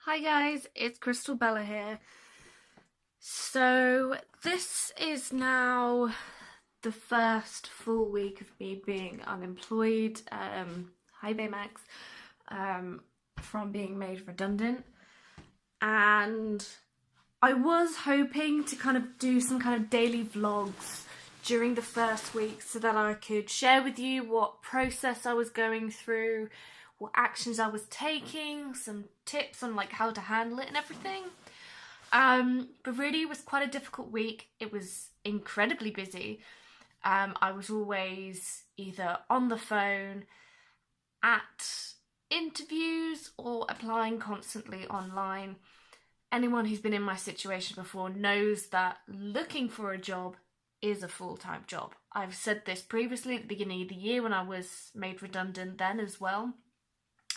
Hi guys, it's Crystal Bella here. So this is now the first full week of me being unemployed. Hi Baymax. From being made redundant, and I was hoping to kind of do some kind of daily vlogs during the first week so that I could share with you what process I was going through, what actions I was taking, some tips on like how to handle it and everything. But really it was quite a difficult week. It was incredibly busy. I was always either on the phone, at interviews, or applying constantly online. Anyone who's been in my situation before knows that looking for a job is a full-time job. I've said this previously at the beginning of the year when I was made redundant then as well,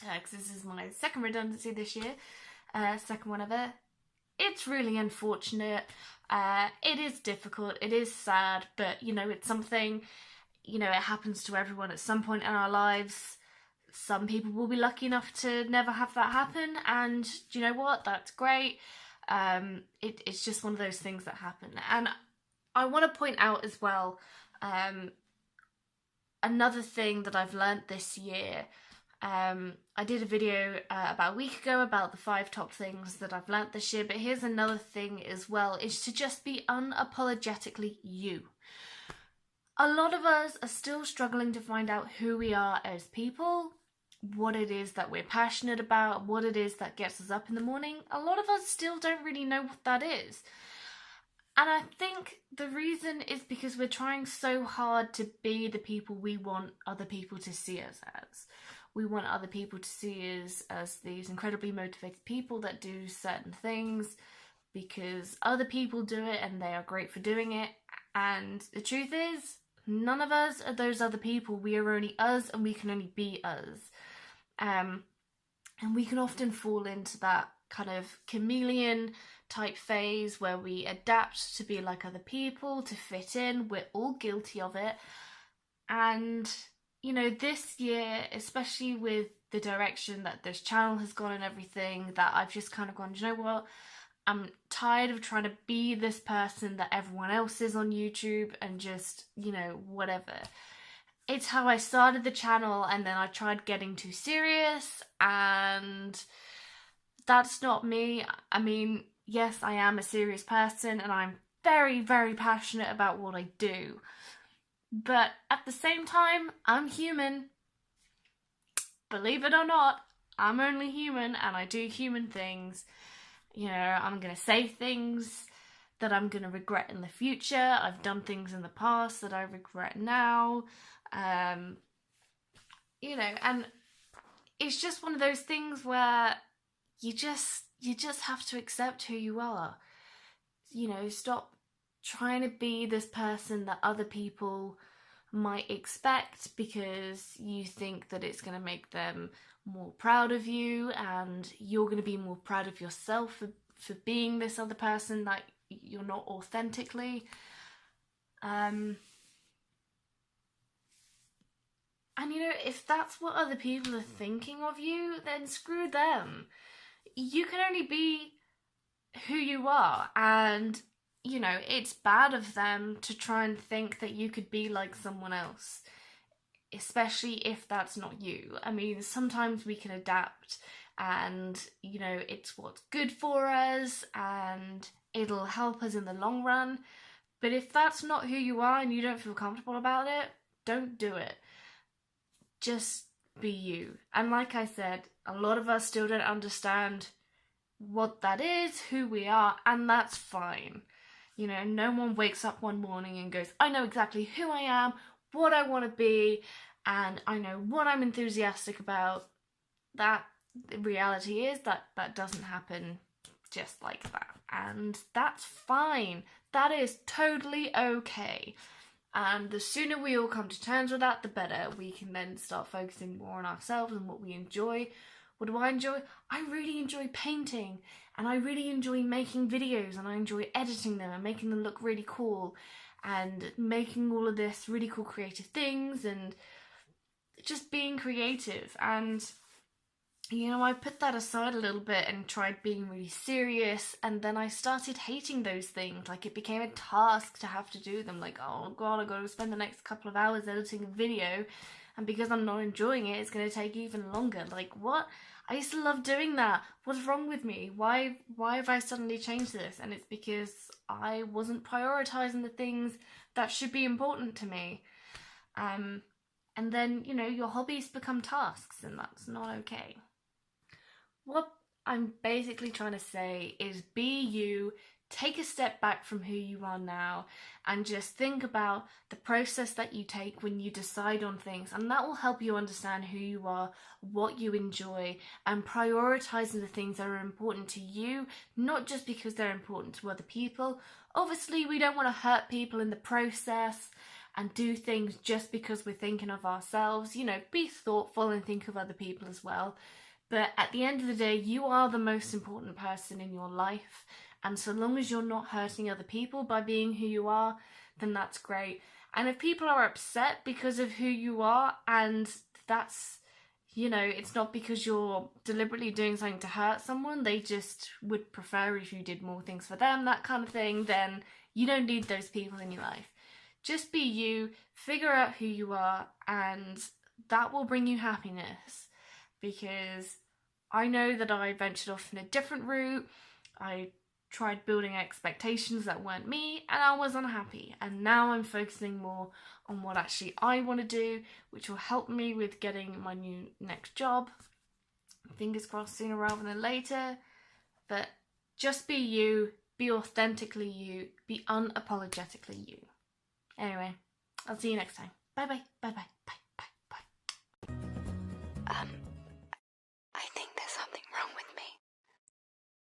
because this is my second redundancy this year, second one ever. It's really unfortunate. It is difficult, it is sad, but it's something, it happens to everyone at some point in our lives. Some people will be lucky enough to never have that happen, and do you know what? That's great. It's just one of those things that happen. And I want to point out as well, another thing that I've learnt this year. I did a video about a week ago about the 5 top things that I've learnt this year, but here's another thing as well, is to just be unapologetically you. A lot of us are still struggling to find out who we are as people, what it is that we're passionate about, what it is that gets us up in the morning. A lot of us still don't really know what that is. And I think the reason is because we're trying so hard to be the people we want other people to see us as. We want other people to see us as these incredibly motivated people that do certain things because other people do it and they are great for doing it. And the truth is, none of us are those other people. We are only us, and we can only be us. And we can often fall into that kind of chameleon type phase where we adapt to be like other people, to fit in. We're all guilty of it. And this year, especially with the direction that this channel has gone and everything, that I've just kind of gone, do you know what? I'm tired of trying to be this person that everyone else is on YouTube and just, whatever. It's how I started the channel, and then I tried getting too serious, and that's not me. I mean, yes, I am a serious person and I'm very, very passionate about what I do. But at the same time, I'm human. Believe it or not, I'm only human and I do human things. I'm going to say things that I'm going to regret in the future. I've done things in the past that I regret now. And it's just one of those things where you just have to accept who you are. Stop trying to be this person that other people might expect because you think that it's going to make them more proud of you, and you're going to be more proud of yourself for being this other person that you're not authentically. And if that's what other people are thinking of you, then screw them. You can only be who you are, and it's bad of them to try and think that you could be like someone else, especially if that's not you. I mean, sometimes we can adapt, and it's what's good for us and it'll help us in the long run. But if that's not who you are and you don't feel comfortable about it, don't do it. Just be you. And like I said, a lot of us still don't understand what that is, who we are, and that's fine. No one wakes up one morning and goes, I know exactly who I am, what I want to be, and I know what I'm enthusiastic about. That the reality is that doesn't happen just like that, and that's fine. That is totally okay. And the sooner we all come to terms with that, the better. We can then start focusing more on ourselves and what we enjoy. What do I enjoy? I really enjoy painting, and I really enjoy making videos, and I enjoy editing them and making them look really cool, and making all of this really cool creative things, and just being creative. And you know, I put that aside a little bit and tried being really serious, and then I started hating those things. Like, it became a task to have to do them. Like, oh god, I gotta spend the next couple of hours editing a video, and because I'm not enjoying it, it's gonna take even longer. Like, what? I used to love doing that. What's wrong with me? Why have I suddenly changed this? And it's because I wasn't prioritizing the things that should be important to me. And then, you know, your hobbies become tasks, and that's not okay. What I'm basically trying to say is be you, take a step back from who you are now, and just think about the process that you take when you decide on things, and that will help you understand who you are, what you enjoy, and prioritizing the things that are important to you, not just because they're important to other people. Obviously, we don't want to hurt people in the process and do things just because we're thinking of ourselves. You know, be thoughtful and think of other people as well. But at the end of the day, you are the most important person in your life. And so long as you're not hurting other people by being who you are, then that's great. And if people are upset because of who you are, and that's, you know, it's not because you're deliberately doing something to hurt someone, they just would prefer if you did more things for them, that kind of thing, then you don't need those people in your life. Just be you, figure out who you are, and that will bring you happiness. Because I know that I ventured off in a different route. I tried building expectations that weren't me, and I was unhappy. And now I'm focusing more on what actually I want to do, which will help me with getting my new next job. Fingers crossed, sooner rather than later. But just be you, be authentically you, be unapologetically you. Anyway, I'll see you next time. Bye bye, bye bye, bye bye, bye.